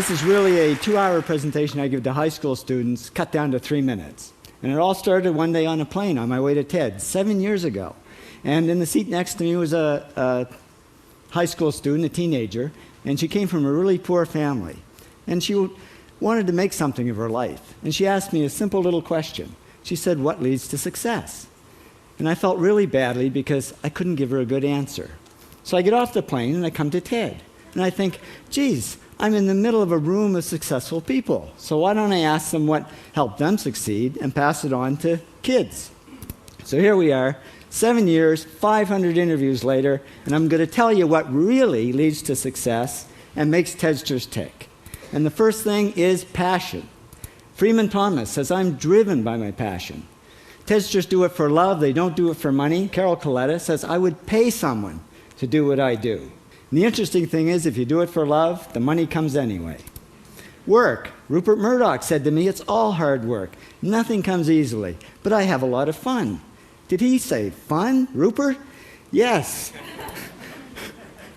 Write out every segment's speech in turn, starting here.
This is really a 2-hour presentation I give to high school students, cut down to 3 minutes. And it all started one day on a plane on my way to TED, 7 years ago. And in the seat next to me was a high school student, a teenager, and she came from a really poor family. And she wanted to make something of her life. And she asked me a simple little question. She said, "What leads to success?" And I felt really badly because I couldn't give her a good answer. So I get off the plane and I come to TED. And I think, geez, I'm in the middle of a room of successful people. So why don't I ask them what helped them succeed and pass it on to kids? So here we are, 7 years, 500 interviews later, and I'm going to tell you what really leads to success and makes TEDsters tick. And the first thing is passion. Freeman Thomas says, "I'm driven by my passion." TEDsters do it for love, they don't do it for money. Carol Coletta says, "I would pay someone to do what I do." And the interesting thing is, if you do it for love, the money comes anyway. Work. Rupert Murdoch said to me, "It's all hard work. Nothing comes easily, but I have a lot of fun." Did he say fun, Rupert? Yes.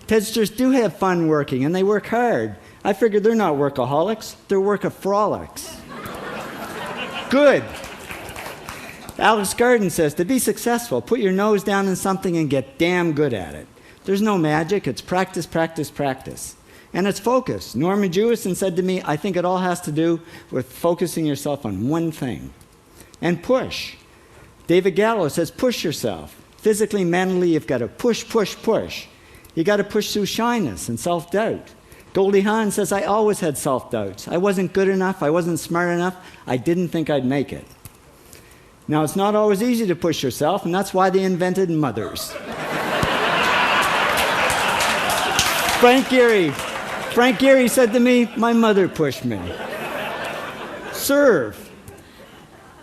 TEDsters do have fun working, and they work hard. I figured they're not workaholics, they're workaholics. Good. Alex Garden says, to be successful, put your nose down in something and get damn good at it. There's no magic, it's practice, practice, practice. And it's focus. Norman Jewison said to me, "I think it all has to do with focusing yourself on one thing." And push. David Gallo says, push yourself. Physically, mentally, you've got to push, push, push. You got to push through shyness and self-doubt. Goldie Hawn says, "I always had self-doubts. I wasn't good enough, I wasn't smart enough, I didn't think I'd make it." Now, it's not always easy to push yourself, and that's why they invented mothers. Frank Gehry said to me, "My mother pushed me." Serve.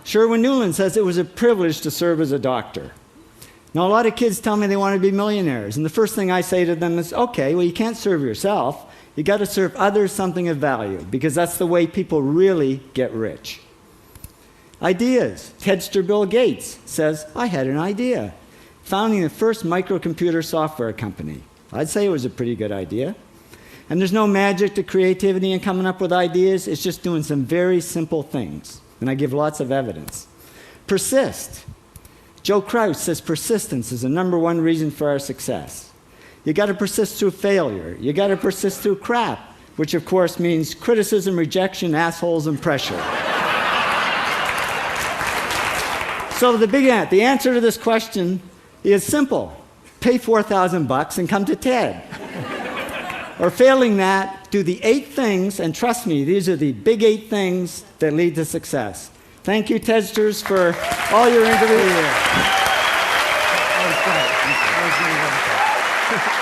Sherwin Newland says it was a privilege to serve as a doctor. Now, a lot of kids tell me they want to be millionaires, and the first thing I say to them is, okay, well, you can't serve yourself. You got to serve others something of value, because that's the way people really get rich. Ideas. TEDster Bill Gates says, "I had an idea," founding the first microcomputer software company. I'd say it was a pretty good idea. And there's no magic to creativity and coming up with ideas. It's just doing some very simple things. And I give lots of evidence. Persist. Joe Kraus says persistence is the #1 reason for our success. You got to persist through failure. You got to persist through crap, which of course means criticism, rejection, assholes, and pressure. So the answer to this question is simple. Pay $4,000 and come to TED. Or failing that, do the 8 things, and trust me, these are the big 8 things that lead to success. Thank you, TEDsters, for all your interviews. That was great. That was really wonderful.